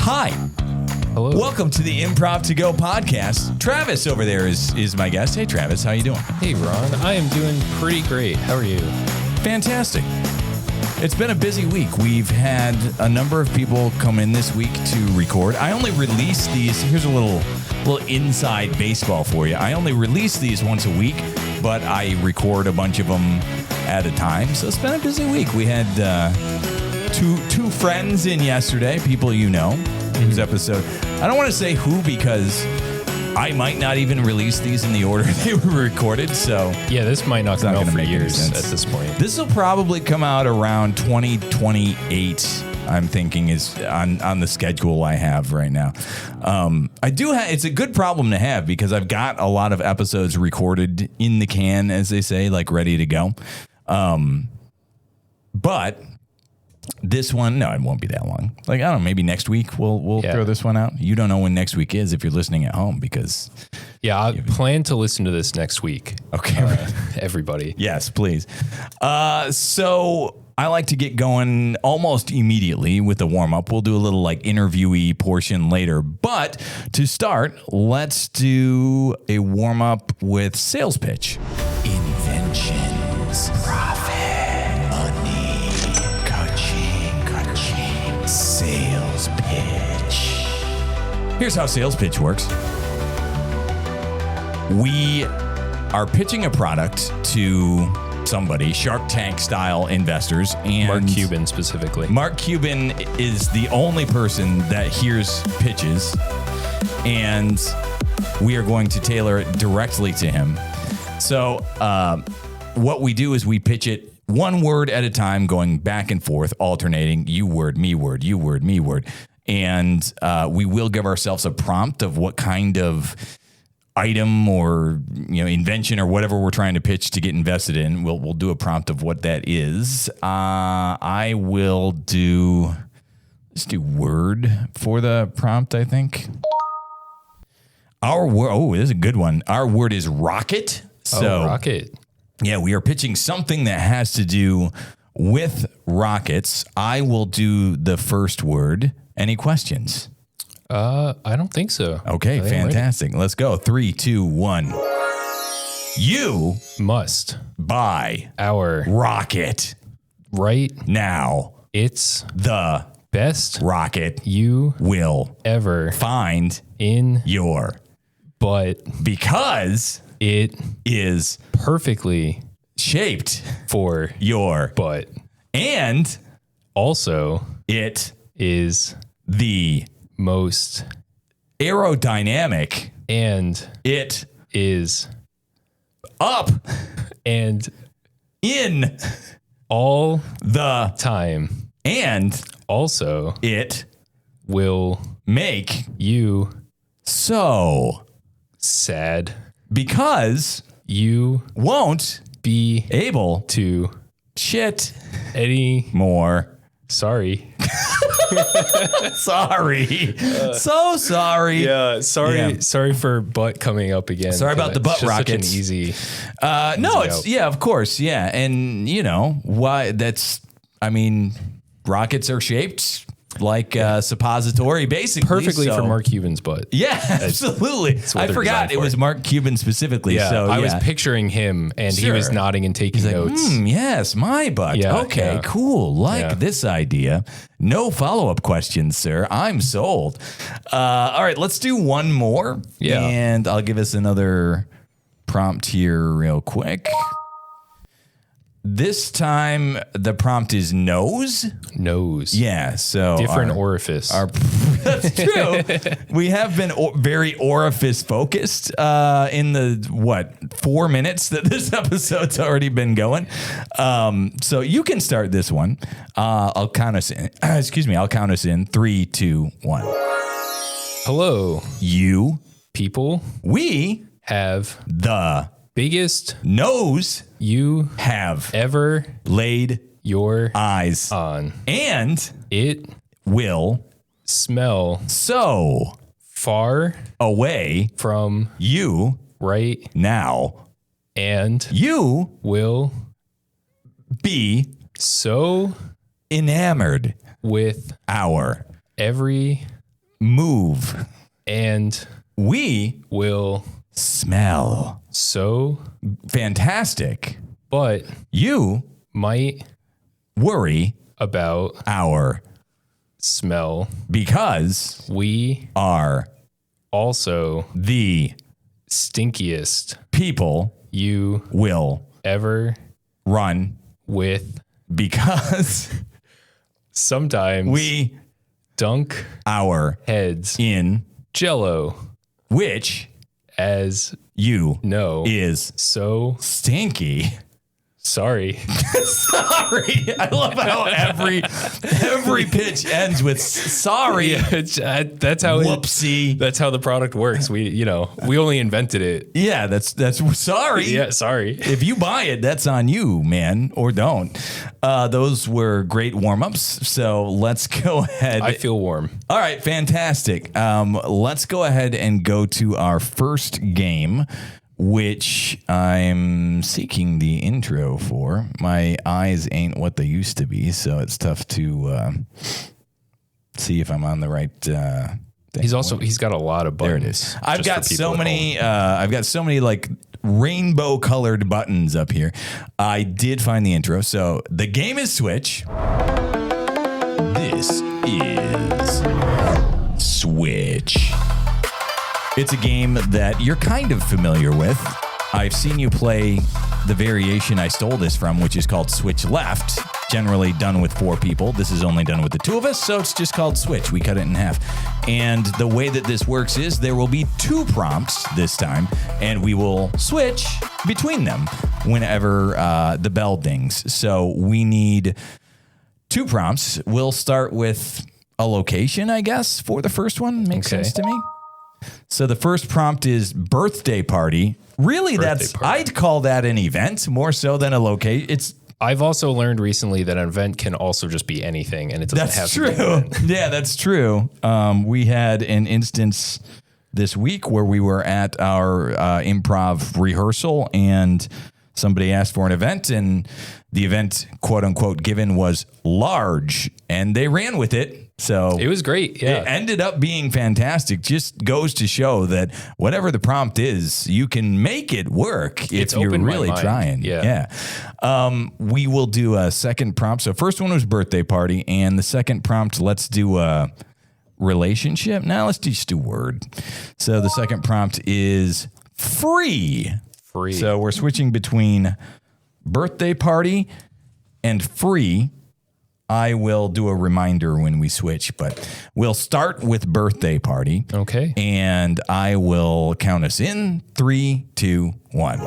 Hi. Hello. Welcome to the Improv to Go podcast. Travis over there is my guest. Hey, Travis, how you doing? Hey, Ron. I am doing pretty great. How are you? Fantastic. It's been a busy week. We've had a number of people come in this week to record. I only release these. Here's a little inside baseball for you. I only release these once a week, but I record a bunch of them at a time. So it's been a busy week. We had two friends in yesterday, people you know. Whose episode? I don't want to say who because I might not even release these in the order they were recorded. So yeah, this might not come out for years at this point. This will probably come out around 2028. I'm thinking is on the schedule I have right now. I do have. It's a good problem to have because I've got a lot of episodes recorded in the can, as they say, like ready to go. But this one, no, it won't be that long. Like, I don't know, maybe next week we'll throw this one out. You don't know when next week is if you're listening at home because... Yeah, I plan to listen to this next week. Okay. Everybody. Yes, please. So I like to get going almost immediately with the warm-up. We'll do a little like interviewee portion later. But to start, let's do a warm-up with sales pitch. Inventions, profit, money, coaching, sales pitch. Here's how sales pitch works. We are pitching a product to somebody, Shark Tank style investors, and Mark Cuban specifically. Mark Cuban is the only person that hears pitches, and we are going to tailor it directly to him. So what we do is we pitch it one word at a time, going back and forth, alternating you word, me word, you word, me word. And we will give ourselves a prompt of what kind of item or invention or whatever we're trying to pitch to get invested in. We'll do a prompt of what that is. I will let's do word for the prompt, I think. Our word, this is a good one. Our word is rocket. So rocket. Yeah, we are pitching something that has to do with rockets. I will do the first word. Any questions? I don't think so. Okay, fantastic. Let's go. 3, 2, 1. You must buy our rocket right now. It's the best rocket you will ever find in your butt because it is perfectly shaped for your butt. And also it is the most aerodynamic, and it is up and in all the time, and also it will make you so sad because you won't be able to shit any more. Sorry. Sorry. So sorry. Yeah, sorry. Yeah. Sorry for butt coming up again. Sorry about the butt rockets. Such an easy. No, it's out. Yeah, of course. Yeah. And why rockets are shaped like suppository, basically. Perfectly for Mark Cuban's butt. Yeah, absolutely. I forgot it was Mark Cuban specifically. Yeah, so I was picturing him and he was nodding and taking notes. Yes, my butt. Yeah, okay, cool. Like this idea. No follow-up questions, sir. I'm sold. All right, let's do one more. Yeah. And I'll give us another prompt here real quick. This time, the prompt is nose. Nose. Yeah, so... Different orifice. That's true. We have been very orifice-focused in the, 4 minutes that this episode's already been going. So you can start this one. I'll count us in. I'll count us in. 3, 2, 1. Hello. You. People. We. Have. The. Biggest. Nose. You have ever laid your eyes on, and it will smell so far away from you right now, and you will be so enamored with our every move, and we will smell so fantastic. But you might worry about our smell because we are also the stinkiest people you will ever run with because sometimes we dunk our heads in Jello, which, as you know, is so stinky. Sorry. Sorry. I love how every pitch ends with sorry. Yeah, that's how whoopsie. That's how the product works. We only invented it. Yeah, that's sorry. Yeah, sorry. If you buy it, that's on you, man, or don't. Those were great warm-ups. So let's go ahead. I feel warm. All right, fantastic. Let's go ahead and go to our first game, which I'm seeking the intro for. My eyes ain't what they used to be, so it's tough to see if I'm on the right thing. He's got a lot of buttons. There it is. I've got so many like rainbow colored buttons up here. I did find the intro. So the game is Switch. This is Switch. It's a game that you're kind of familiar with. I've seen you play the variation I stole this from, which is called Switch Left, generally done with 4 people. This is only done with the 2 of us, so it's just called Switch. We cut it in half. And the way that this works is there will be 2 prompts this time, and we will switch between them whenever the bell dings. So we need 2 prompts. We'll start with a location, I guess, for the first one. Makes sense to me. So the first prompt is birthday party. Really, I'd call that an event more so than a location. I've also learned recently that an event can also just be anything, and it doesn't have to be an event. Yeah, that's true. We had an instance this week where we were at our improv rehearsal, and somebody asked for an event, and the event, quote unquote, given was large, and they ran with it. So it was great. Yeah. It ended up being fantastic. Just goes to show that whatever the prompt is, you can make it work if you're really trying. Yeah. We will do a second prompt. So first one was birthday party, and the second prompt, let's do a relationship. Now let's just do word. So the second prompt is free. Free. So we're switching between birthday party and free. I will do a reminder when we switch, but we'll start with birthday party. Okay. And I will count us in 3, 2, 1.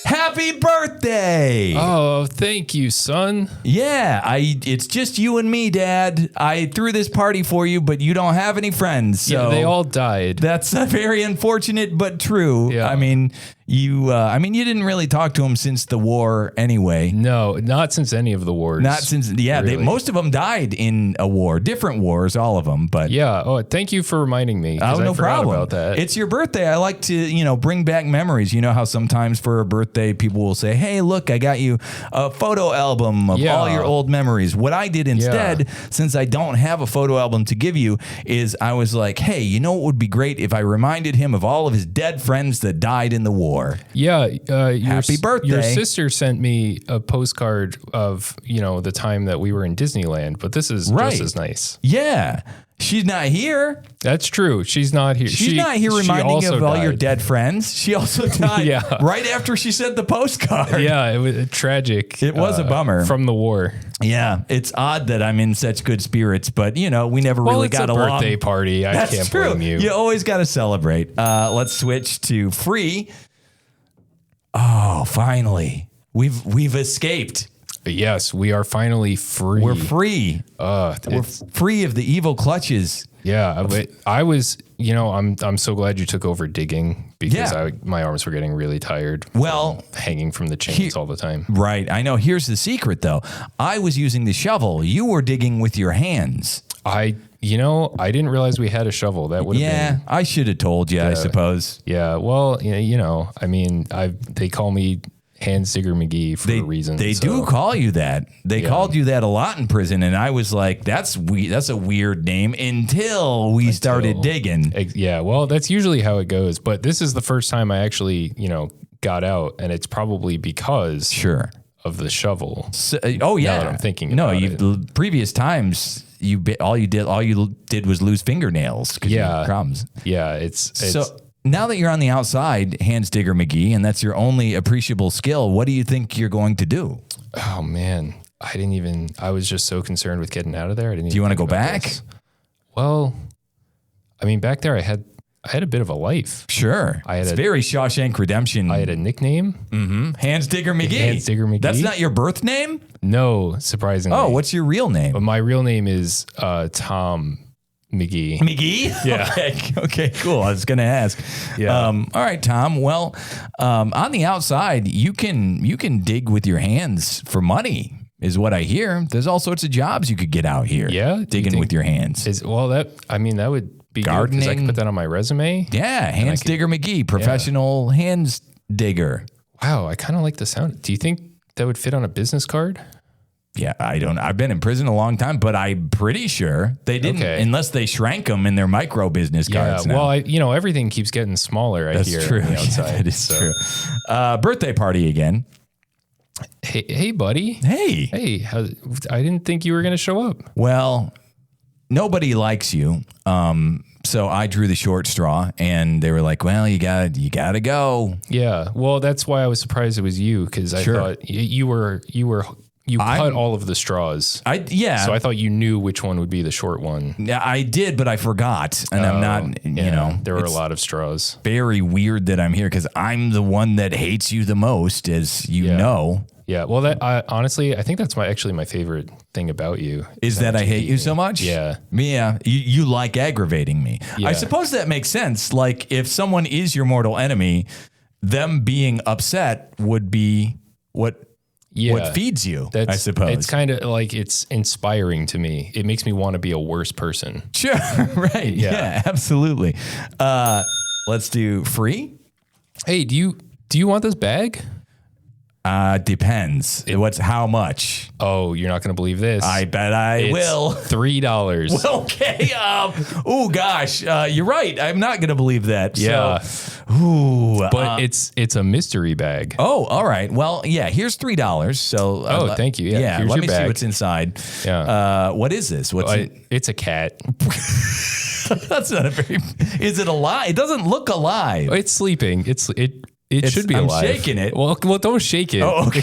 Happy birthday! Oh, thank you, son. Yeah, it's just you and me, Dad. I threw this party for you, but you don't have any friends. So yeah, they all died. That's very unfortunate, but true. Yeah. I mean, you didn't really talk to him since the war anyway. No, not since any of the wars. Not since, really. Most of them died in a war, different wars, all of them. But yeah. Oh, thank you for reminding me. Oh, no problem. About that. It's your birthday. I like to, bring back memories. You know how sometimes for a birthday, people will say, hey, look, I got you a photo album of all your old memories. What I did instead, since I don't have a photo album to give you, is I was like, hey, you know what would be great if I reminded him of all of his dead friends that died in the war. Yeah. Happy birthday. Your sister sent me a postcard of, the time that we were in Disneyland, but this is just as nice. Yeah. She's not here. That's true. She's not here. She's not here reminding you of all your dead friends. She also died right after she sent the postcard. Yeah, it was tragic. It was a bummer. From the war. Yeah, it's odd that I'm in such good spirits, but, we never really got along. It's a birthday party. I can't blame you. You always got to celebrate. Let's switch to free. Oh, finally. We've escaped. Yes, we are finally free. We're free. We're free of the evil clutches. Yeah, I was, I'm so glad you took over digging because my arms were getting really tired. Well, hanging from the chains all the time. Right. I know. Here's the secret, though. I was using the shovel. You were digging with your hands. I didn't realize we had a shovel. That would have been. I should have told you, I suppose. Yeah. Well, they call me Hands Digger McGee for a reason. They do call you that. They called you that a lot in prison, and I was like, that's a weird name until we started digging. Yeah, well, that's usually how it goes. But this is the first time I actually, got out, and it's probably because of the shovel. So, oh yeah, now that I'm thinking. No, previous times all you did was lose fingernails. Yeah, problems. Yeah, it's so. Now that you're on the outside, Hands Digger McGee, and that's your only appreciable skill, what do you think you're going to do? Oh man, I was just so concerned with getting out of there. Do you want to go back? This. Well, I mean, back there I had a bit of a life. Sure. It's very Shawshank Redemption. I had a nickname. Mm-hmm. Hands Digger McGee. Hands Digger McGee. That's not your birth name? No, surprisingly. Oh, what's your real name? But my real name is Tom McGee. McGee? Yeah. Okay, cool. I was going to ask. Yeah. All right, Tom. Well, on the outside, you can dig with your hands for money, is what I hear. There's all sorts of jobs you could get out here. Yeah. Digging with your hands. That would be gardening. Good, 'cause I could put that on my resume. Yeah. Hands Digger McGee, professional hands digger. Wow. I kind of like the sound. Do you think that would fit on a business card? Yeah, I've been in prison a long time, but I'm pretty sure they didn't, unless they shrank them in their micro business cards. Yeah, well, everything keeps getting smaller. That's hear true. On the outside, that is true. Birthday party again. Hey, buddy. Hey. I didn't think you were going to show up. Well, nobody likes you. So I drew the short straw, and they were like, "Well, you got to go." Yeah. Well, that's why I was surprised it was you, because I thought you cut all of the straws. So I thought you knew which one would be the short one. Yeah, I did, but I forgot, and I'm not. There were a lot of straws. Very weird that I'm here because I'm the one that hates you the most, as you know. Yeah. Well, honestly, I think that's actually my favorite thing about you. Is that I hate you so much? Yeah. Yeah. You like aggravating me. Yeah. I suppose that makes sense. Like, if someone is your mortal enemy, them being upset would be what feeds you, I suppose. It's kind of like, it's inspiring to me. It makes me want to be a worse person. Sure. Right. Yeah, absolutely. Let's do free. Hey, do you want this bag? Depends. How much? Oh, you're not going to believe this. I bet I will. $3. Okay. Oh gosh. You're right. I'm not going to believe that. Yeah. So, but it's a mystery bag. Oh, all right. Well, yeah. Here's $3. So. Thank you. Yeah. Let me see what's inside. Yeah. What is this? It's a cat. That's not a very. Is it alive? It doesn't look alive. It's sleeping. It should be alive. I'm shaking it. Well, don't shake it. Oh, okay.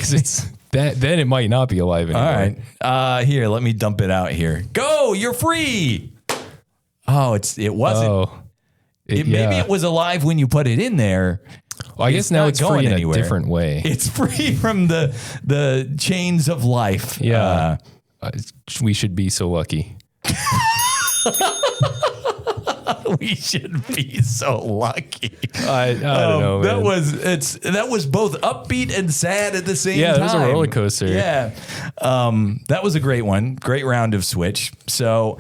Then it might not be alive anymore. All right. Here, let me dump it out here. Go. You're free. Oh, it wasn't. Oh, maybe it was alive when you put it in there. Well, I guess now it's free in a different way. It's free from the chains of life. Yeah. We should be so lucky. We should be so lucky. I don't know. Man. That was both upbeat and sad at the same time. Yeah, it was a roller coaster. Yeah, that was a great one. Great round of Switch. So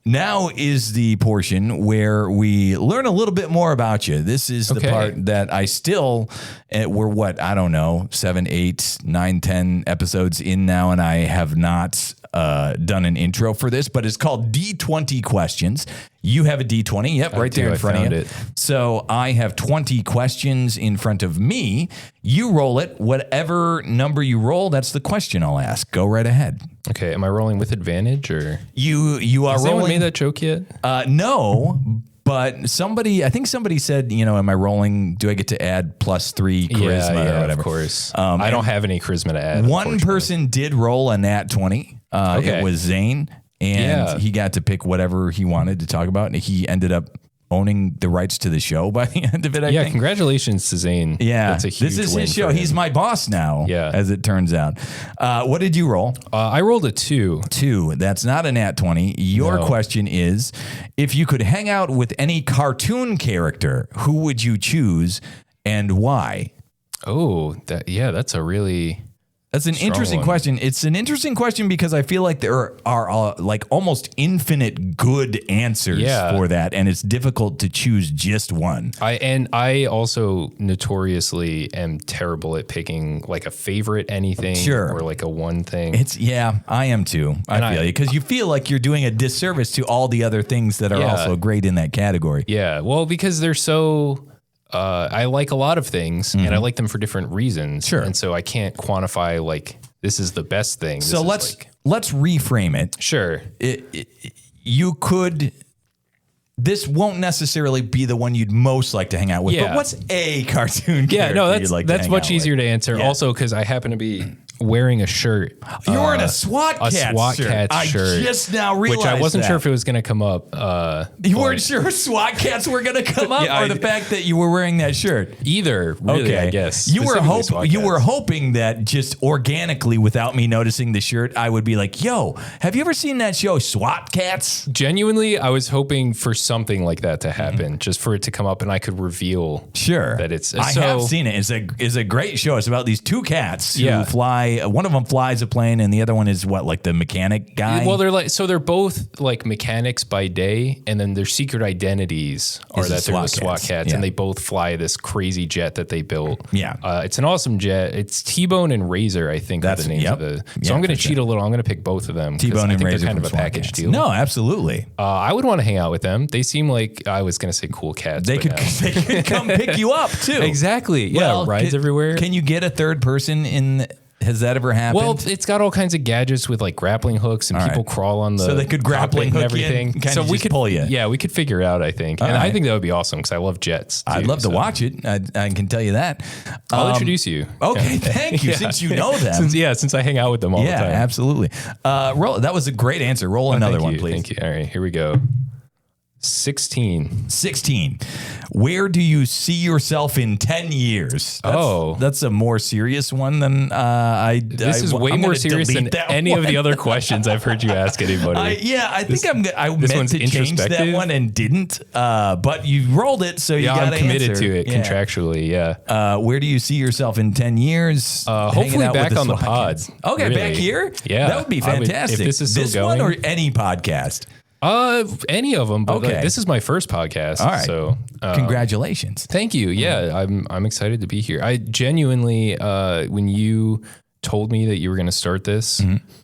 now is the portion where we learn a little bit more about you. This is the part that I still, we're I don't know, 7, 8, 9, 10 episodes in now, and I have not done an intro for this, but it's called D20 questions. You have a D20. Yep, right there in front of you. So I have 20 questions in front of me. You roll it. Whatever number you roll, that's the question I'll ask. Go right ahead. Okay. Am I rolling with advantage, or you are Has rolling? Has anyone made that joke yet? No. But I think somebody said, am I rolling? Do I get to add +3 charisma or whatever? Of course. I don't have any charisma to add. One person did roll a nat 20. It was Zane, and he got to pick whatever he wanted to talk about, and he ended up owning the rights to the show by the end of it, I think. Congratulations to Zane. Yeah. That's a huge This is win his show. He's my boss now, as it turns out. What did you roll? I rolled a 2. 2. That's not a nat 20. Your question is, if you could hang out with any cartoon character, who would you choose and why? Oh, that's a really That's an interesting question. It's an interesting question because I feel like there are like almost infinite good answers for that, and it's difficult to choose just one. I also notoriously am terrible at picking like a favorite anything or like a one thing. I am too. I feel you because you feel like you're doing a disservice to all the other things that are also great in that category. Yeah, well, because they're so. I like a lot of things, and I like them for different reasons. Sure. And so I can't quantify like this is the best thing. So let's reframe it. Sure. You could. This won't necessarily be the one you'd most like to hang out with. But what's a cartoon character you'd like to hang out with? That's much easier to answer. Yeah. Also, because I happen to be wearing a shirt. You're wearing a SWAT Kats shirt. I just now realized which I wasn't sure if it was going to come up. You weren't sure SWAT Kats were going to come up, or the fact that you were wearing that shirt? Either, really, I guess. You were hoping that just organically, without me noticing the shirt, I would be like, "Yo, have you ever seen that show SWAT Kats?" Genuinely, I was hoping for something like that to happen, just for it to come up, and I could reveal that it's. I have seen it. It's a great show. It's about these two cats who fly. One of them flies a plane, and the other one is like the mechanic guy. Well, they're both like mechanics by day, and then their secret identities are that they're the SWAT Kats, and they both fly this crazy jet that they built. Yeah, it's an awesome jet. It's T-Bone and Razor, I think, are the names of the. So I'm going to cheat a little. I'm going to pick both of them. T-Bone and Razor, kind of a package deal. No, absolutely. I would want to hang out with them. They seem like I was going to say cool cats. They could come pick you up too. Exactly. Yeah, rides everywhere. Can you get a third person in? Has that ever happened? Well, it's got all kinds of gadgets with like grappling hooks, and people crawl on the so they could grappling hook and everything. So we could pull you. Yeah, we could figure it out. I think, I think that would be awesome because I love jets. I'd love to watch it. I can tell you that. I'll introduce you. Okay, thank you. Since you know them, since I hang out with them all the time. Yeah, absolutely. That was a great answer. Roll another one, please. Thank you. All right, here we go. 16. Where do you see yourself in 10 years? That's a more serious one than This is way more serious than any of the other questions I've heard you ask anybody. I think I meant to change that one and didn't. But you rolled it, so you got to answer. I'm committed to it contractually. Yeah. Where do you see yourself in 10 years? Hopefully back on the pod. Okay, really? Back here. Yeah, that would be fantastic. If this is still going, one or any podcast. Any of them, but this is my first podcast. All right. So congratulations. Thank you. Yeah, I'm excited to be here. I genuinely, when you told me that you were going to start this,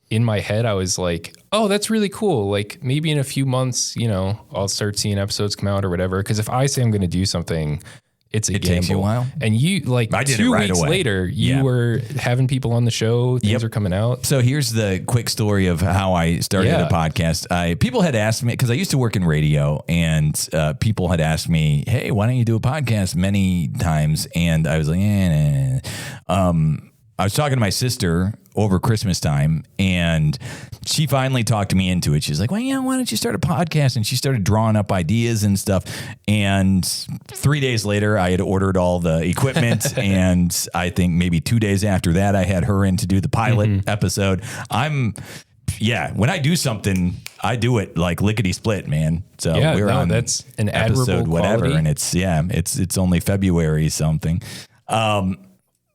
in my head, I was like, oh, that's really cool. Like maybe in a few months, I'll start seeing episodes come out or whatever. Because if I say I'm going to do something, it gamble. Takes you a while. And you like I did 2 right weeks away. Later, you were having people on the show. Things are coming out. So here's the quick story of how I started a podcast. People had asked me, because I used to work in radio, and people had asked me, hey, why don't you do a podcast many times? And I was like, I was talking to my sister over Christmas time, and she finally talked me into it. She's like, well, why don't you start a podcast? And she started drawing up ideas and stuff. And 3 days later, I had ordered all the equipment. And I think maybe 2 days after that, I had her in to do the pilot episode. When I do something, I do it like lickety split, man. So we're on that's an episode, whatever. And it's only February something.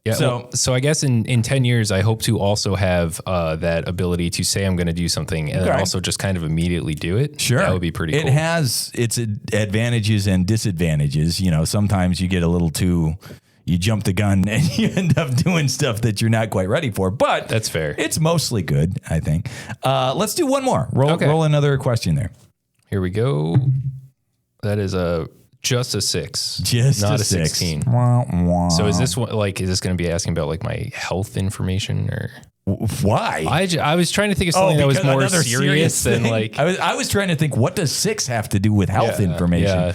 Yeah. So I guess in 10 years, I hope to also have that ability to say I'm going to do something and then also just kind of immediately do it. Sure. That would be pretty cool. It has its advantages and disadvantages. Sometimes you get a little too, you jump the gun and you end up doing stuff that you're not quite ready for. But that's fair. It's mostly good, I think. Let's do one more. Roll another question there. Here we go. That is just a 6, not a 16. So is this one is this going to be asking about like my health information or why? I was trying to think of something that was more serious than like I was trying to think, what does 6 have to do with health information?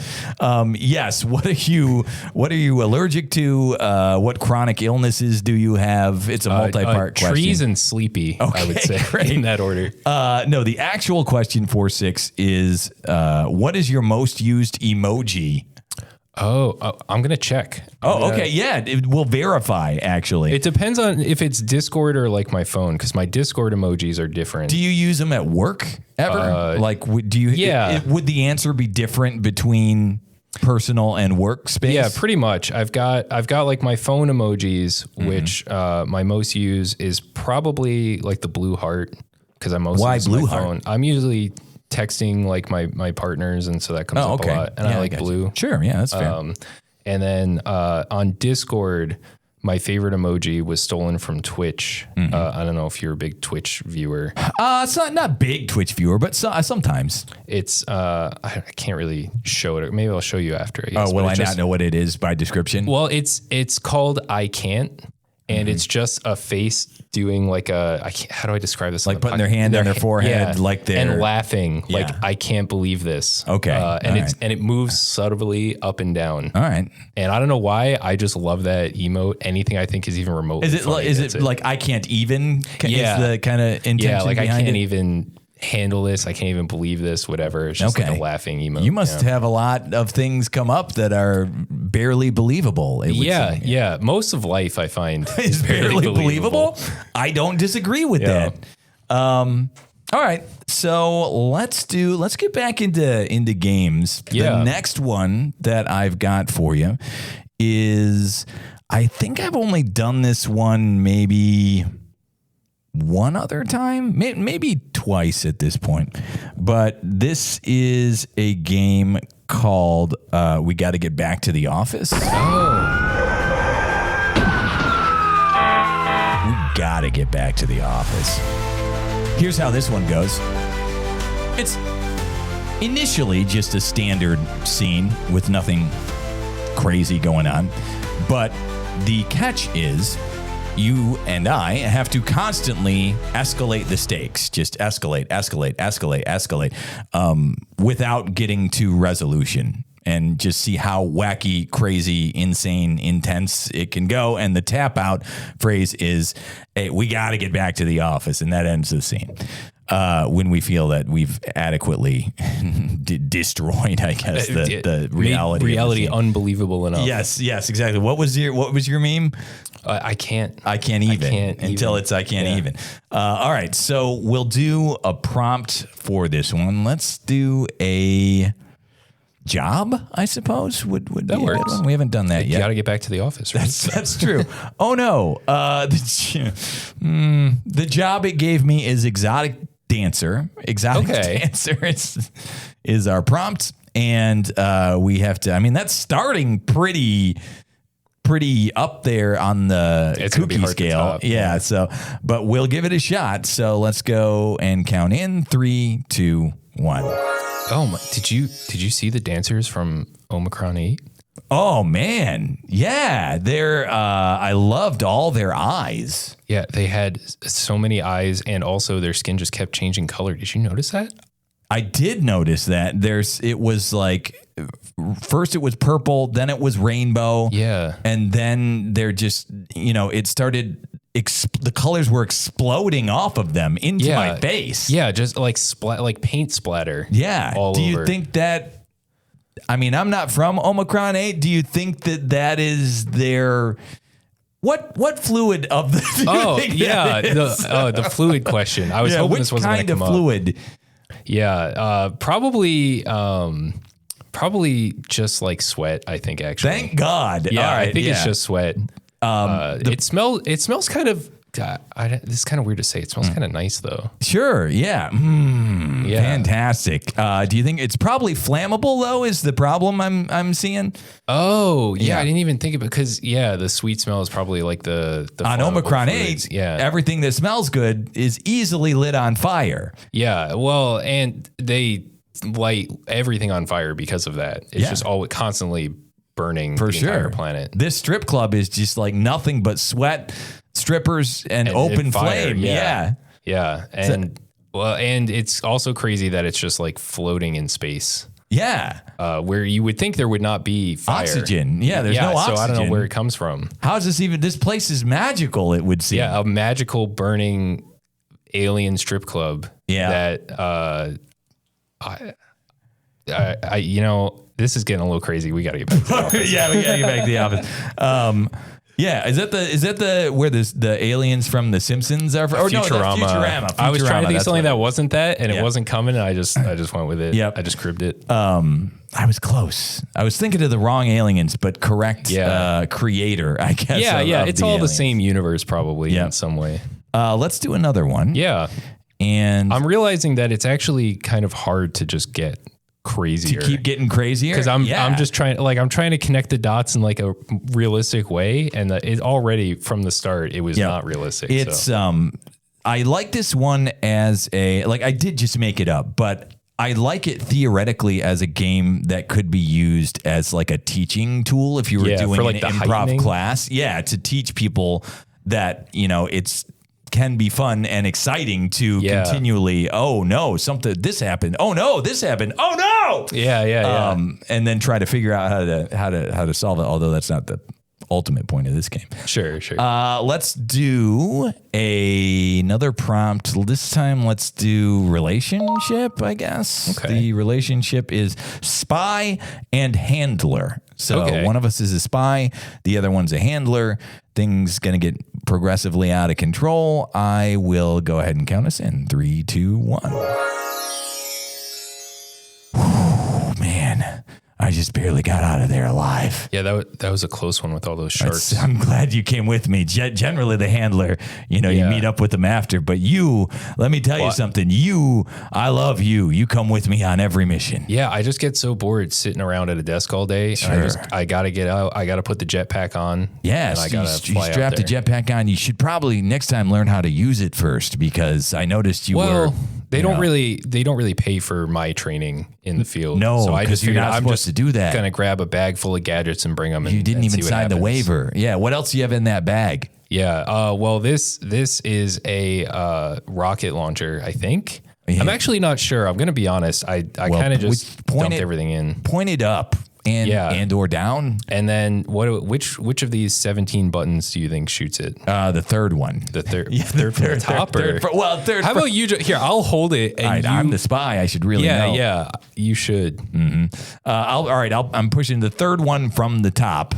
Yes. What are you allergic to? What chronic illnesses do you have? It's a multi-part question. Trees and sleepy, I would say, in that order. No, the actual question for 6 is, what is your most used emoji? Oh, I'm going to check. Okay. Yeah, it will verify, actually. It depends on if it's Discord or like my phone, because my Discord emojis are different. Do you use them at work ever? Do you? Yeah. Would the answer be different between personal and work space? Yeah, pretty much. I've got like my phone emojis, which my most use is probably like the blue heart, because I'm mostly using blue my heart? phone. I'm usually texting like my partners, and so that comes up a lot. And I like blue. Sure, yeah, that's fair. And then on Discord, my favorite emoji was stolen from Twitch. I don't know if you're a big Twitch viewer. It's not big Twitch viewer, but sometimes. It's I can't really show it. Maybe I'll show you after. I guess. Oh, will I not know what it is by description? Well, it's called I Can't, and it's just a face doing like how do I describe this? Like putting their hand on their forehead, like they're and laughing, like I can't believe this. Okay, and it moves subtly up and down. All right, and I don't know why, I just love that emote. Anything I think is even remotely funny, is it like I can't even? Yeah, is the kind of intention? Yeah, like I can't it? even handle this. I can't even believe this. Whatever. It's just like a laughing emote. You must have a lot of things come up that are barely believable. Yeah. Most of life I find is barely believable. I don't disagree with that. All right, so let's get back into games. The next one that I've got for you is, I think I've only done this one maybe one other time, maybe twice at this point, but this is a game called We Got to Get Back to the Office. We got to get back to the office. Here's how this one goes. It's initially just a standard scene with nothing crazy going on, but the catch is you and I have to constantly escalate the stakes, just escalate, without getting to resolution, and just see how wacky, crazy, insane, intense it can go. And the tap out phrase is, hey, we got to get back to the office. And that ends the scene. When we feel that we've adequately destroyed, I guess, the reality unbelievable enough. Yes, exactly. What was your meme? I can't even. I can't even. All right, so we'll do a prompt for this one. Let's do a job, I suppose. Would that work? We haven't done that yet. You got to get back to the office. Right? That's true. Oh no, the job it gave me is exotic dancer. Dancer is our prompt, and we have to. I mean, that's starting pretty up there on the kooky scale. Yeah. So, but we'll give it a shot. So let's go and count in 3, 2, 1. Oh my! Did you see the dancers from Omicron 8? Oh man, yeah. I loved all their eyes. Yeah, they had so many eyes, and also their skin just kept changing color. Did you notice that? I did notice that. It was like, first it was purple, then it was rainbow. Yeah. And then they're just, it started, the colors were exploding off of them into my face. Yeah, just like like paint splatter. Yeah. Do you over. think that, I mean, I'm not from Omicron 8. Do you think that is their... What fluid of the... The fluid question. I was hoping this wasn't going to come up. Which kind of fluid? Yeah, probably just like sweat, I think, actually. Thank God. Yeah, all right, I think it's just sweat. It smells kind of... God, this is kind of weird to say. It smells kind of nice, though. Sure, yeah. Yeah. Fantastic. Do you think it's probably flammable, though, is the problem I'm seeing? Oh, yeah. I didn't even think of it, because, the sweet smell is probably like the on Omicron fluids. 8, everything that smells good is easily lit on fire. Yeah, well, and they light everything on fire because of that. It's just all constantly burning the entire planet. This strip club is just like nothing but sweat, strippers, and open flame. Yeah. And it's also crazy that it's just like floating in space. Yeah. Where you would think there would not be fire. Oxygen. Yeah, there's no oxygen. So I don't know where it comes from. How's this place is magical, it would seem. Yeah, a magical burning alien strip club. Yeah. That this is getting a little crazy. We got to get back to the office. Yeah, we got to get back to the office. Yeah, is that the where the aliens from The Simpsons are from? Or no, that's Futurama. I was trying to think of something that was. wasn't that, and it wasn't coming, and I just went with it. Yep. I just cribbed it. I was close. I was thinking of the wrong aliens, but correct creator, I guess. Yeah. It's all aliens. the same universe, probably in some way. Let's do another one. Yeah. And I'm realizing that it's actually kind of hard to just get crazier. to keep getting crazier, because I'm just trying to connect the dots in like a realistic way, and it already from the start it was not realistic. It's I like this one as I did just make it up, but I like it theoretically as a game that could be used as like a teaching tool if you were doing for like an improv class. Yeah, to teach people that, it's can be fun and exciting to continually, oh no, this happened. Oh no, this happened. Oh no. Yeah. And then try to figure out how to solve it. Although that's not the ultimate point of this game. Sure. Let's do another prompt. This time, let's do relationship, I guess. Okay. The relationship is spy and handler. So one of us is a spy, the other one's a handler. Things going to get progressively out of control. I will go ahead and count us in. 3, 2, 1. Whew, man. I just barely got out of there alive. Yeah, that was a close one with all those sharks. I'm glad you came with me. Generally, the handler, you meet up with them after. But let me tell you something. I love you. You come with me on every mission. Yeah, I just get so bored sitting around at a desk all day. Sure. And I got to get out. I got to put the jetpack on. Yes, and I got to you strap the jetpack on. You should probably next time learn how to use it first, because I noticed you were. They don't really pay for my training in the field. No, so I just you're not I'm supposed to do that. Gonna grab a bag full of gadgets and bring them. You didn't even sign the happens. waiver. Yeah. What else do you have in that bag? Yeah. Well, this is a rocket launcher, I think. Yeah. I'm actually not sure. I'm gonna be honest. I kind of just dumped everything in. Point it up. And or down. And then which of these 17 buttons do you think shoots it? The third one. The third from the top? Third. How about you? Here, I'll hold it. And I'm the spy. I should really know. Yeah, you should. Mm-hmm. I'm pushing the third one from the top.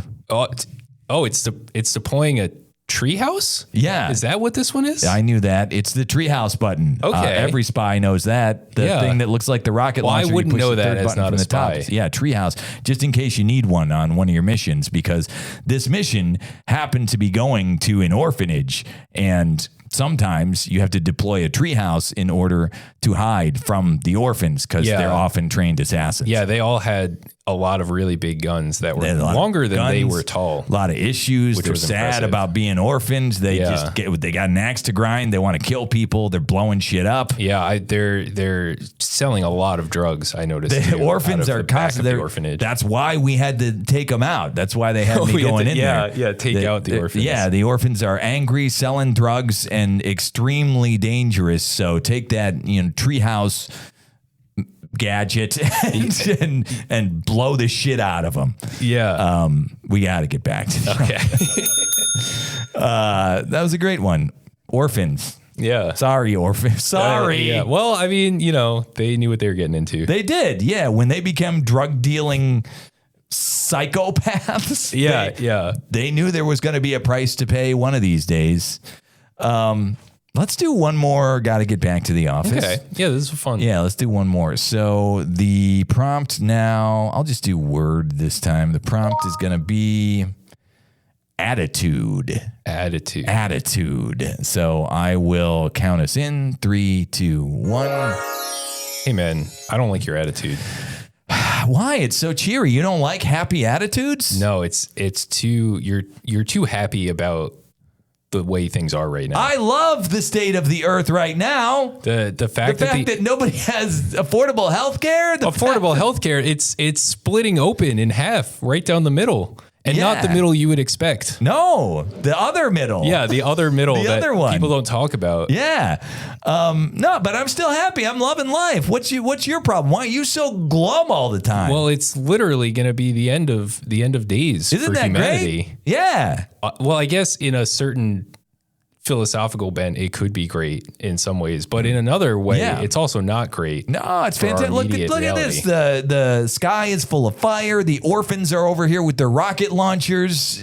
It's deploying a treehouse? Yeah. Is that what this one is? I knew that. It's the treehouse button. Okay. Every spy knows that. The thing that looks like the rocket launcher. I wouldn't know that as not a spy. Yeah, treehouse. Just in case you need one on one of your missions, because this mission happened to be going to an orphanage, and sometimes you have to deploy a treehouse in order to hide from the orphans, because they're often trained assassins. Yeah, they all had a lot of really big guns that were longer than they were tall. A lot of issues. They're sad about being orphans. They they got an axe to grind. They want to kill people. They're blowing shit up. Yeah, they're selling a lot of drugs. I noticed. The orphans are constantly. The orphanage. That's why we had to take them out. That's why they had me going in there. Yeah, take out the orphans. Yeah, the orphans are angry, selling drugs, and extremely dangerous. So take that, treehouse gadget and blow the shit out of them. Yeah. We got to get back to that. Okay. That was a great one. Orphans. Yeah. Sorry, orphans. Sorry. Yeah. Well, I mean, they knew what they were getting into. They did. Yeah. When they became drug dealing psychopaths. They knew there was going to be a price to pay one of these days. Let's do one more. Got to get back to the office. Okay. Yeah, this is fun. Yeah, let's do one more. So the prompt now, I'll just do word this time. The prompt is going to be attitude. So I will count us in. 3, 2, 1. Hey, man, I don't like your attitude. Why? It's so cheery. You don't like happy attitudes? No, it's too, you're too happy about the way things are right now. I love the state of the earth right now. The fact that nobody has affordable health care. Affordable health care, it's splitting open in half right down the middle. And not the middle you would expect. No, the other middle. Yeah, the other middle the that other one. People don't talk about. Yeah. No, but I'm still happy. I'm loving life. What's your problem? Why are you so glum all the time? Well, it's literally going to be the end of days. Isn't for that humanity. Great? Yeah. Well, I guess in a certain philosophical bent, it could be great in some ways, but in another way, it's also not great. No, it's fantastic. Look at this. The sky is full of fire. The orphans are over here with their rocket launchers,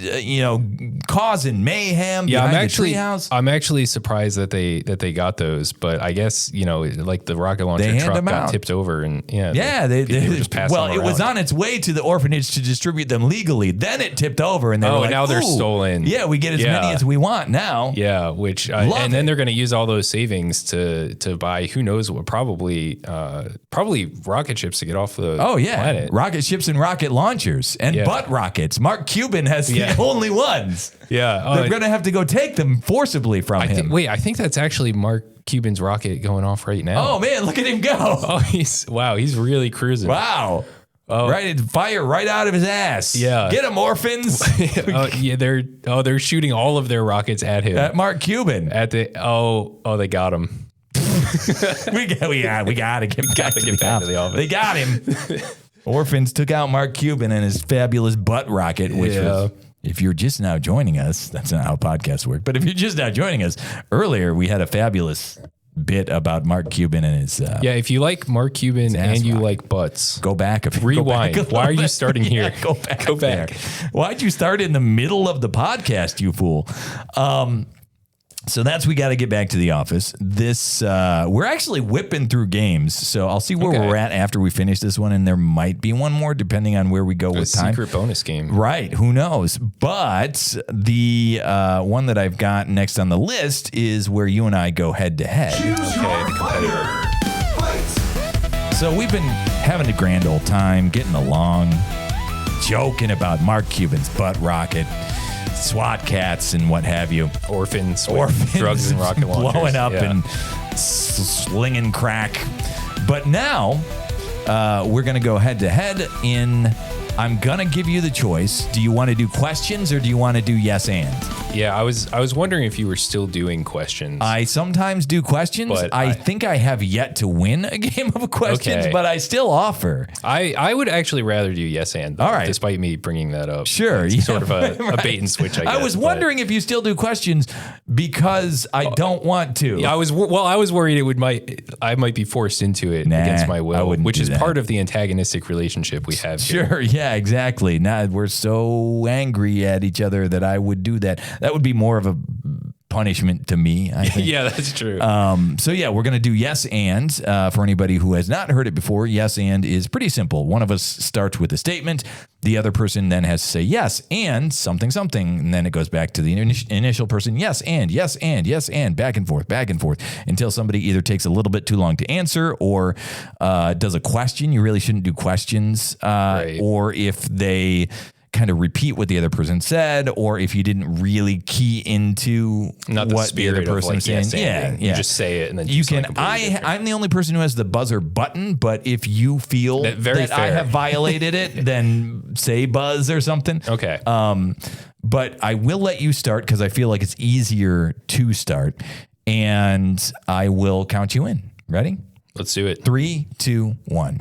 causing mayhem. Yeah, treehouse. I'm actually surprised that they got those, but I guess like the rocket launcher truck got tipped over, and they just passed them around. It was on its way to the orphanage to distribute them legally. Then it tipped over, and now they're stolen. Yeah, we get as many as we want now. Yeah, and then they're going to use all those savings to buy who knows what, probably rocket ships to get off the planet. Rocket ships and rocket launchers and butt rockets. Mark Cuban has the only ones. Yeah, they're going to have to go take them forcibly from him. I think that's actually Mark Cuban's rocket going off right now. Oh man, look at him go! Oh, he's really cruising. Wow. Oh. Right, fire right out of his ass. Yeah, get him, orphans. They're shooting all of their rockets at him. At Mark Cuban. They got him. we got to get back to the office. They got him. Orphans took out Mark Cuban and his fabulous butt rocket, which was. If you're just now joining us, that's not how podcasts work. But if you're just now joining us, earlier we had a fabulous bit about Mark Cuban and his if you like Mark Cuban and you like butts, go back rewind. Why are you starting here? Go back. Why'd you start in the middle of the podcast, you fool? So we got to get back to the office. This we're actually whipping through games, so I'll see where we're at after we finish this one, and there might be one more depending on where we go with time. Secret bonus game, right? Who knows? But the one that I've got next on the list is where you and I go head to head. Okay, the competitor. So we've been having a grand old time, getting along, joking about Mark Cuban's butt rocket. SWAT Kats and what have you. Orphans, drugs and rocket launchers. Blowing up and slinging crack. But now we're going to go head to head in... I'm going to give you the choice. Do you want to do questions or do you want to do yes and? Yeah, I was wondering if you were still doing questions. I sometimes do questions. But I think I have yet to win a game of questions, but I still offer. I would actually rather do yes and, though, all right, despite me bringing that up. Sure. It's sort of a bait and switch, I guess. I was wondering if you still do questions because I don't want to. Yeah, I was worried I might be forced into it against my will, which is part of the antagonistic relationship we have here. Sure, yeah, exactly. Now we're so angry at each other that I would do that. That would be more of a punishment to me, I think. Yeah, that's true. So yeah, we're going to do yes and. For anybody who has not heard it before, yes and is pretty simple. One of us starts with a statement. The other person then has to say yes and something, and then it goes back to the initial person. Yes and, back and forth until somebody either takes a little bit too long to answer or does a question. You really shouldn't do questions. Right. Or if they kind of repeat what the other person said, or if you didn't really key into what the other person is saying. Yeah. You just say it and then you can. I'm the only person who has the buzzer button, but if you feel that I have violated it, then say buzz or something. Okay. But I will let you start because I feel like it's easier to start, and I will count you in. Ready? Let's do it. 3, 2, 1.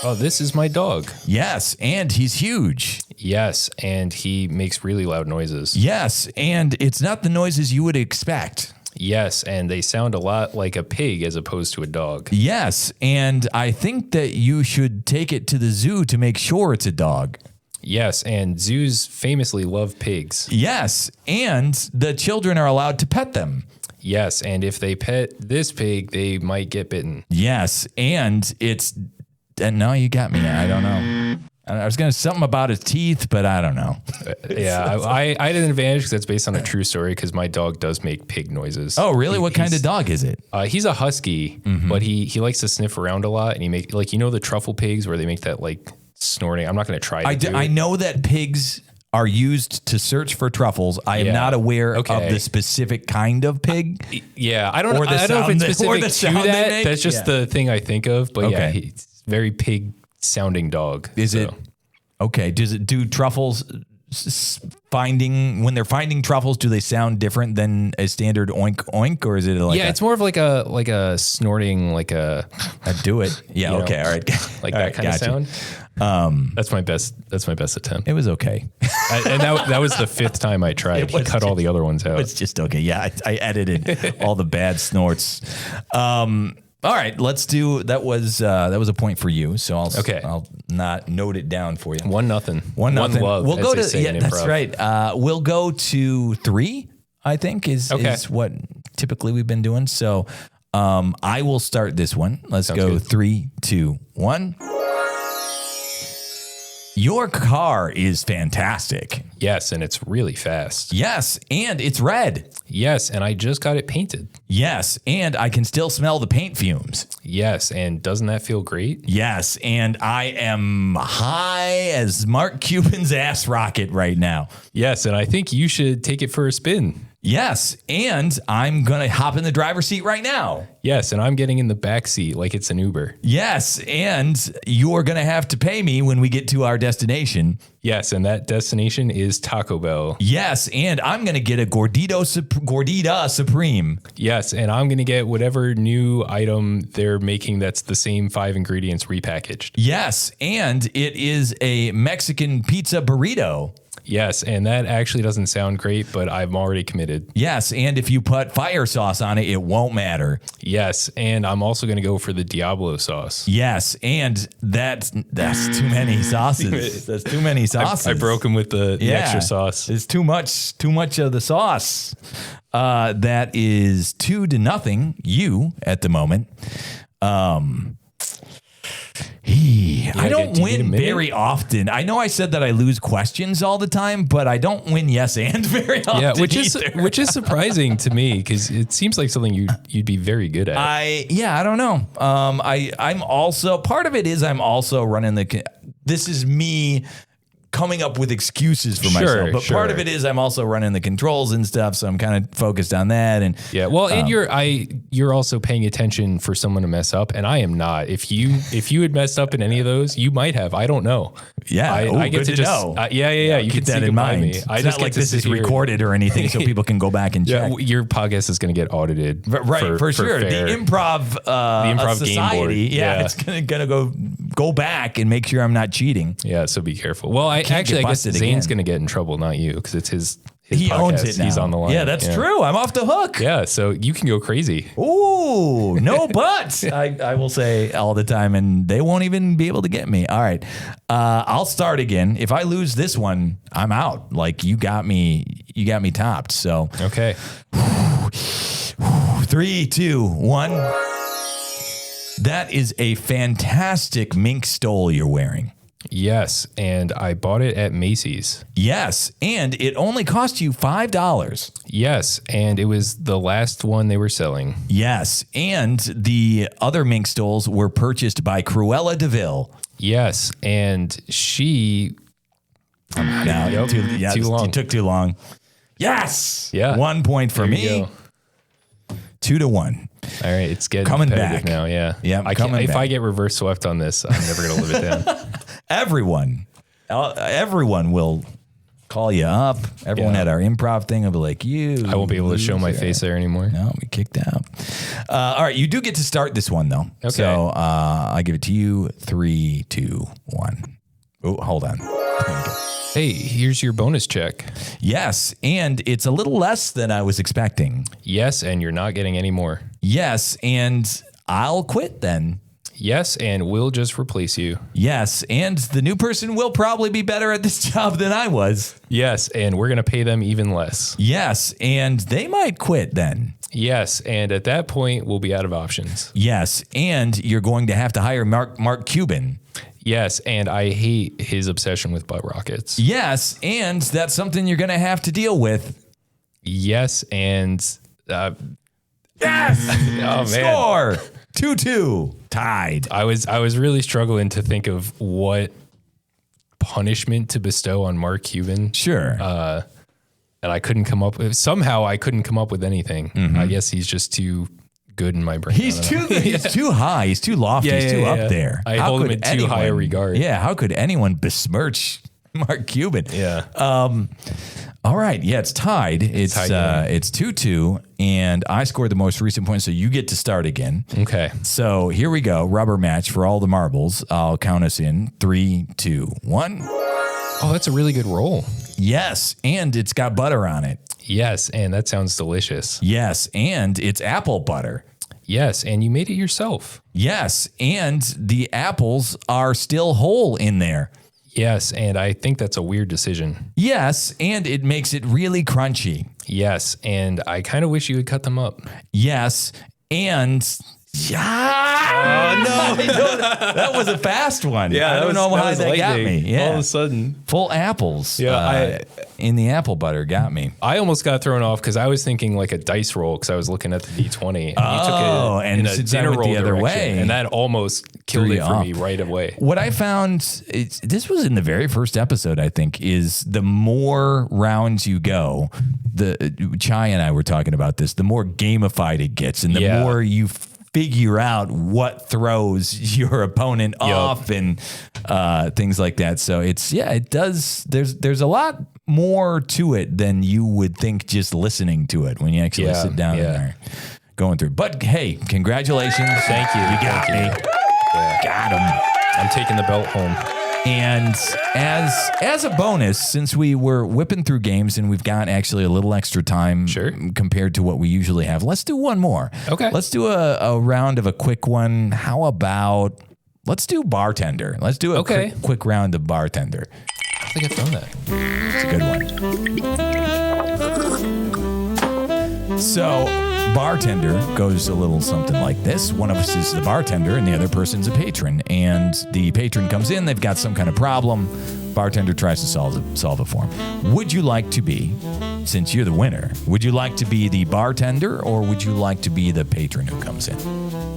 Oh, this is my dog. Yes, and he's huge. Yes, and he makes really loud noises. Yes, and it's not the noises you would expect. Yes, and they sound a lot like a pig as opposed to a dog. Yes, and I think that you should take it to the zoo to make sure it's a dog. Yes, and zoos famously love pigs. Yes, and the children are allowed to pet them. Yes, and if they pet this pig, they might get bitten. Yes, and it's... No, you got me. I don't know. I was going to say something about his teeth, but I don't know. Yeah, I had an advantage because that's based on a true story because my dog does make pig noises. Oh, really? What kind of dog is it? He's a husky, but he likes to sniff around a lot, and he make the truffle pigs where they make that like snorting. I'm not going to try to do it. I know that pigs are used to search for truffles. I am not aware of the specific kind of pig. I don't know if it's specific to that. That's just the thing I think of. But he's very pig sounding dog. Is it okay? Does it do truffles finding when they're finding truffles? Do they sound different than a standard oink oink, or is it like it's more of like a snorting, like a do it? Yeah, okay, all right, like all that right, kind of gotcha. sound. That's my best attempt. It was okay. And that was the 5th time I tried. He cut all the other ones out. It's just okay. Yeah, I edited all the bad snorts. All right, let's do that. Was a point for you, so I'll not note it down for you. 1-0. 1-0. Love. We'll go to that's improv. right. We'll go to 3. I think is what typically we've been doing. So I will start this one. Let's go good. 3, 2, 1. Your car is fantastic. Yes, and it's really fast. Yes, and it's red. Yes, and I just got it painted. Yes, and I can still smell the paint fumes. Yes, and doesn't that feel great? Yes, and I am high as Mark Cuban's ass rocket right now. Yes, and I think you should take it for a spin. Yes, and I'm going to hop in the driver's seat right now. Yes, and I'm getting in the back seat like it's an Uber. Yes, and you're going to have to pay me when we get to our destination. Yes, and that destination is Taco Bell. Yes, and I'm going to get a Gordita Supreme. Yes, and I'm going to get whatever new item they're making that's the same 5 ingredients repackaged. Yes, and it is a Mexican pizza burrito. Yes, and that actually doesn't sound great, but I'm already committed. Yes, and if you put fire sauce on it, it won't matter. Yes, and I'm also going to go for the Diablo sauce. Yes, and that's too many sauces. That's too many sauces. I broke them with the extra sauce. It's too much of the sauce. That is 2-0. You at the moment. I don't win very often. I know I said that I lose questions all the time, but I don't win yes and very often. Yeah, which is surprising to me because it seems like something you'd be very good at. I don't know. I'm also part of it is I'm also running this is me coming up with excuses for myself, but part of it is I'm also running the controls and stuff, so I'm kind of focused on that. And and you're also paying attention for someone to mess up, and I am not. If you had messed up in any of those, you might have. I don't know. Yeah, I get to just know. You keep can that in mind. Me. It's not like this is recorded or anything, so people can go back and check. Your podcast is going to get audited, right? For sure. Fair. The Improv Society, game board. It's gonna go back and make sure I'm not cheating. Yeah, so be careful. Well, I guess Zane's going to get in trouble, not you, because it's his he podcast. Owns it now. He's on the line. Yeah, that's true. I'm off the hook. Yeah, so you can go crazy. Ooh, no buts. I will say all the time, and they won't even be able to get me. All right. I'll start again. If I lose this one, I'm out. Like you got me topped. So okay. 3, 2, 1. That is a fantastic mink stole you're wearing. Yes, and I bought it at Macy's. Yes, and it only cost you $5. Yes, and it was the last one they were selling. Yes, and the other mink stoles were purchased by Cruella DeVille. Yes, and she... too long. It took too long. Yes! Yeah. 1 point for me. 2-1. All right, it's getting coming back now. Yeah, yeah. If I get reverse swept on this, I'm never gonna live it down. Everyone will call you up. Everyone at our improv thing will be like, I won't be able to show my face there anymore. No, we kicked out. All right, you do get to start this one though. Okay. So I give it to you. 3, 2, 1. Oh, hold on. Hey, here's your bonus check. Yes, and it's a little less than I was expecting. Yes, and you're not getting any more. Yes, and I'll quit then. Yes, and we'll just replace you. Yes, and the new person will probably be better at this job than I was. Yes, and we're going to pay them even less. Yes, and they might quit then. Yes, and at that point, we'll be out of options. Yes, and you're going to have to hire Mark Cuban. Yes, and I hate his obsession with butt rockets. Yes, and that's something you're going to have to deal with. Yes, and... yes! Oh, man. Score! 2-2. Tied. I was really struggling to think of what punishment to bestow on Mark Cuban. Sure. And I couldn't come up with... Somehow I couldn't come up with anything. Mm-hmm. I guess he's just too... good in my brain. He's too high. He's too lofty. He's too up there. I hold him in too high a regard. Yeah. How could anyone besmirch Mark Cuban. Yeah. All right. Yeah, it's tied. It's tied, it's 2-2, and I scored the most recent point, so you get to start again. Okay. So here we go. Rubber match for all the marbles. I'll count us in. 3, 2, 1. Oh, that's a really good roll. Yes, and it's got butter on it. Yes, and that sounds delicious. Yes, and it's apple butter. Yes, and you made it yourself. Yes, and the apples are still whole in there. Yes, and I think that's a weird decision. Yes, and it makes it really crunchy. Yes, and I kind of wish you would cut them up. Yes, and no, that was a fast one. Yeah, I don't know how that got me. Yeah, all of a sudden, full apples. Yeah, in the apple butter got me. I almost got thrown off because I was thinking like a dice roll because I was looking at the D20. And you took and in a since I dinner went roll the other direction, way, and that almost killed threw it you for off. me right away. What I found, this was in the very first episode, I think, is the more rounds you go, Chai and I were talking about this, the more gamified it gets, and the more you figure out what throws your opponent off and things like that. So it does. There's a lot more to it than you would think just listening to it when you actually sit down and are going through. But hey, congratulations! Thank you. You got me. Yeah. Got him. I'm taking the belt home. And as a bonus, since we were whipping through games and we've got actually a little extra time compared to what we usually have, let's do one more. Okay. Let's do a round of a quick one. How about, let's do bartender. Let's do a quick round of bartender. I think I've done that. It's a good one. So bartender goes a little something like this. One of us is the bartender and the other person's a patron. And the patron comes in, they've got some kind of problem. Bartender tries to solve it for him. Would you like to be, since you're the winner, would you like to be the bartender or would you like to be the patron who comes in?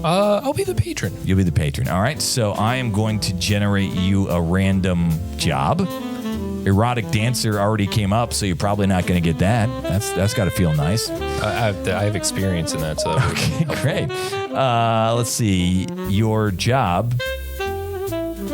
I'll be the patron. You'll be the patron. All right. So I am going to generate you a random job. Erotic dancer already came up, so you're probably not going to get that. That's got to feel nice. I have experience in that, so okay, great. Let's see. Your job,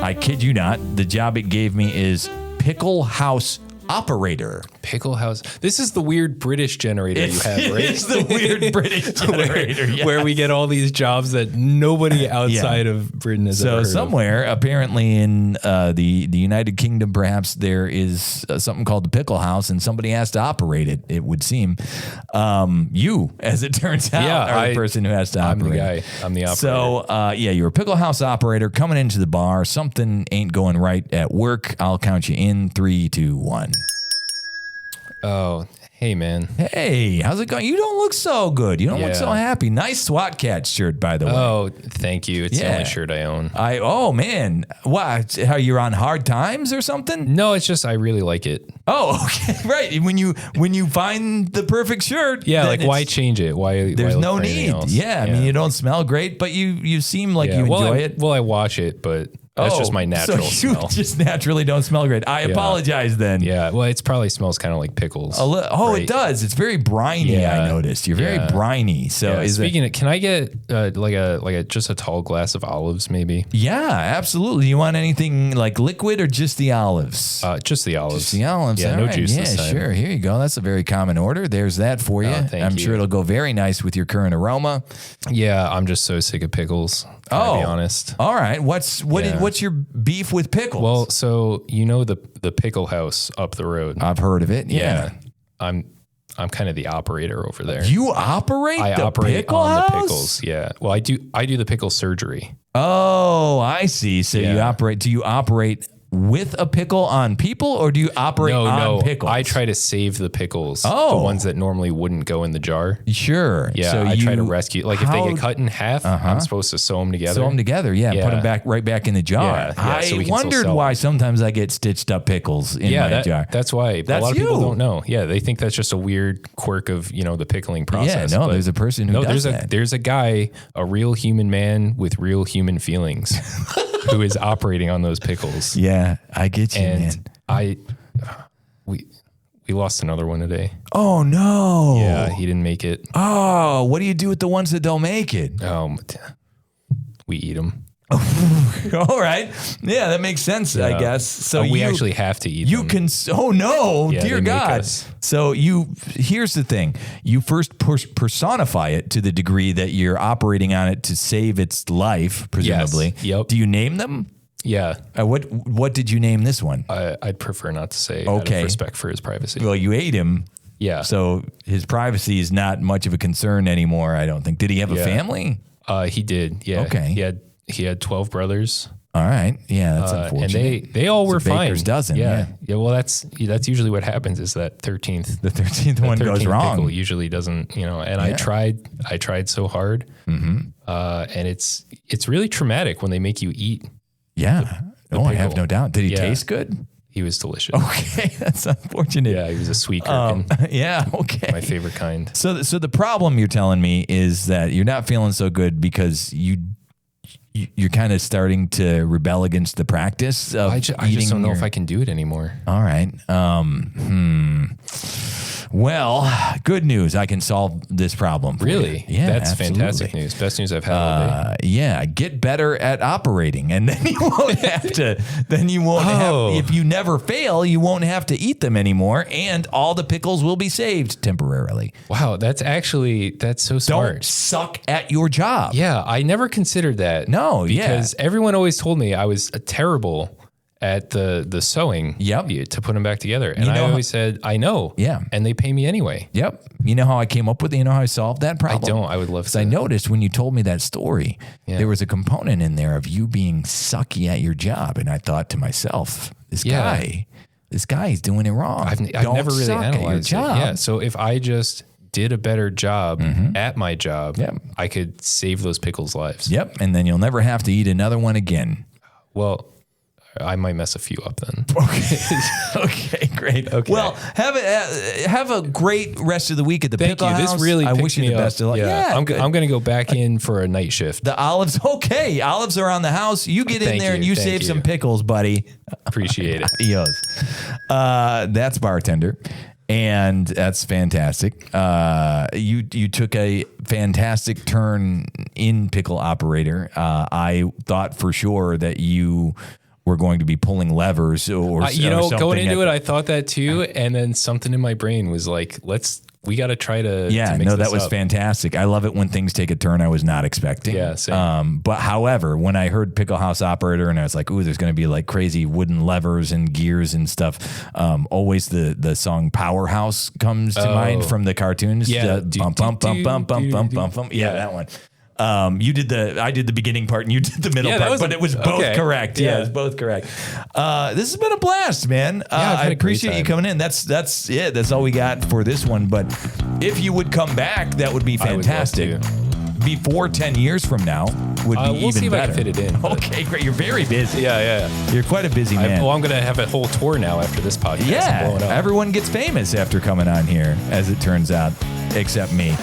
I kid you not, the job it gave me is pickle house operator. Pickle house. This is the weird British generator you have, right? It's the weird British generator, where we get all these jobs that nobody outside of Britain has ever heard of. Somewhere, apparently in the United Kingdom, perhaps there is something called the pickle house, and somebody has to operate it. It would seem. You, as it turns out, are the person who has to operate. I'm the guy. I'm the operator. So you're a pickle house operator coming into the bar. Something ain't going right at work. I'll count you in. 3, 2, 1. Oh, hey, man. Hey, how's it going? You don't look so good. You don't look so happy. Nice SWAT Kats shirt, by the way. Oh, thank you. It's the only shirt I own. Oh, man. What? How, you're on hard times or something? No, it's just I really like it. Oh, okay. Right. When you find the perfect shirt. Yeah, like why change it? Why there's look no for anything need. else? Yeah, I mean, you don't smell great, but you seem like you enjoy it. Well, I wash it, but that's just my natural smell. You just naturally don't smell great. I apologize then. Yeah, well, it probably smells kind of like pickles. It does. It's very briny. I noticed. You're very briny. So speaking of, can I get like a just a tall glass of olives, maybe? Yeah, absolutely. You want anything like liquid or just the olives? Just the olives. Just the olives. Yeah, all no right. juice this time. Sure. Here you go. That's a very common order. There's that for you. I'm sure it'll go very nice with your current aroma. Yeah, I'm just so sick of pickles. To be honest. All right. What's your beef with pickles? Well, so you know the pickle house up the road. I've heard of it. Yeah. I'm kind of the operator over there. You operate I the operate pickle on house? the pickles. Yeah. Well, I do the pickle surgery. Oh, I see. So you operate. Do you operate with a pickle on people, or do you operate on pickles? I try to save the pickles. Oh. The ones that normally wouldn't go in the jar. Sure. Yeah, so I try to rescue. Like if they get cut in half, I'm supposed to sew them together. Sew them together, put them right back in the jar. So I wondered why sometimes I get stitched up pickles in my jar. That's why. A lot of people don't know. Yeah, they think that's just a weird quirk of the pickling process. Yeah, no, there's a person who does that. There's a guy, a real human man with real human feelings, who is operating on those pickles. Yeah, I get you, man. We lost another one today. Oh no! Yeah, he didn't make it. Oh, what do you do with the ones that don't make it? We eat them. All right. Yeah, that makes sense, I guess. So we actually have to eat them. Oh no, Yeah, dear they make God. us. So here's the thing. You first personify it to the degree that you're operating on it to save its life, presumably. Yes. Yep. Do you name them? Yeah. What did you name this one? I'd prefer not to say out Okay. of respect for his privacy. Well, you ate him. Yeah. So his privacy is not much of a concern anymore, I don't think. Did he have a Yeah. family? He did. Yeah. Okay. He had 12 brothers. All right. Yeah, that's And unfortunate. they all were It's a fine. baker's dozen, yeah. Well, that's usually what happens is that 13th. The 13th one goes 13th wrong. pickle usually doesn't, and I tried so hard. And it's really traumatic when they make you eat. Yeah. I have pickle. no doubt. Did he Yeah. taste good? He was delicious. Okay, that's unfortunate. Yeah, he was a sweet gherkin. Yeah, okay. My favorite kind. So the problem you're telling me is that you're not feeling so good because you're kind of starting to rebel against the practice of I just eating don't know if I can do it anymore. All right. Well, good news. I can solve this problem. For Really? you. Yeah, That's absolutely. fantastic news. Best news I've had all day. Yeah, get better at operating, and then you won't have to. Then you won't have. If you never fail, you won't have to eat them anymore, and all the pickles will be saved temporarily. Wow, that's so smart. Don't suck at your job. Yeah, I never considered that. No, because everyone always told me I was terrible at the sewing. Yep. To put them back together, and You know I always said I know. Yeah. and they pay me anyway. Yep. You know how I came up with it? You know how I solved that problem? I don't. I would love to. I noticed when you told me that story, Yeah. there was a component in there of you being sucky at your job. And I thought to myself, this guy is doing it wrong. I've Don't never really suck at your analyzed it. job. Yeah. So if I just did a better job at my job, Yep. I could save those pickles' lives. Yep. And then you'll never have to eat another one again. Well, I might mess a few up then. Okay, great. Okay. Well, have a great rest of the week at the Thank Pickle you. House. This really I picks wish you me the up. best of luck. Yeah, I'm good. going to go back in for a night shift. The olives. Okay, olives are on the house. You get in Thank there and you, you thank save you. some pickles, buddy. Appreciate it. Adios. That's bartender. And that's fantastic. You took a fantastic turn in pickle operator. I thought for sure that you were going to be pulling levers or something. Going into it, I thought that too, and then something in my brain was like, we got to try to. Yeah, to mix no, that this was up. fantastic. I love it when things take a turn I was not expecting. Yeah, same. But however, when I heard Pickle House Operator and I was like, ooh, there's going to be like crazy wooden levers and gears and stuff. Always the song Powerhouse comes to mind from the cartoons. Yeah. The bump, bump, bump, bump, bump, bump, bump, bump. Yeah, that one. I did the beginning part and you did the middle part, but it was both correct. Yeah, it was both correct. This has been a blast, man. I've had I a great appreciate you time. coming in. That's it. That's all we got for this one. But if you would come back, that would be I would love fantastic. to. Before 10 years from now would be We'll even see if better. I can fit it in. but- Okay, great. You're very busy. Yeah. You're quite a busy man. I'm going to have a whole tour now after this podcast. I'm Yeah, blowing up. everyone gets famous after coming on here, as it turns out, except me.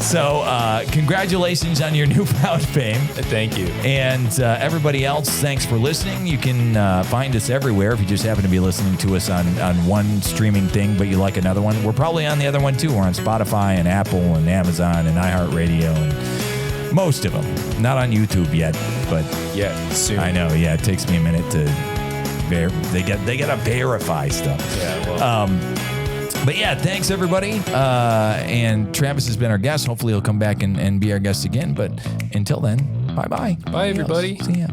So congratulations on your newfound fame. Thank you. And everybody else, thanks for listening. You can find us everywhere if you just happen to be listening to us on one streaming thing, but you like another one. We're probably on the other one too. We're on Spotify and Apple and Amazon and iHeartRadio and most of them. Not on YouTube yet, but Yeah, soon. I know. Yeah, it takes me a minute to they got to verify stuff. Yeah, well, But yeah, thanks everybody. And Travis has been our guest. Hopefully he'll come back and be our guest again. But until then, bye-bye. Bye, everybody. See ya.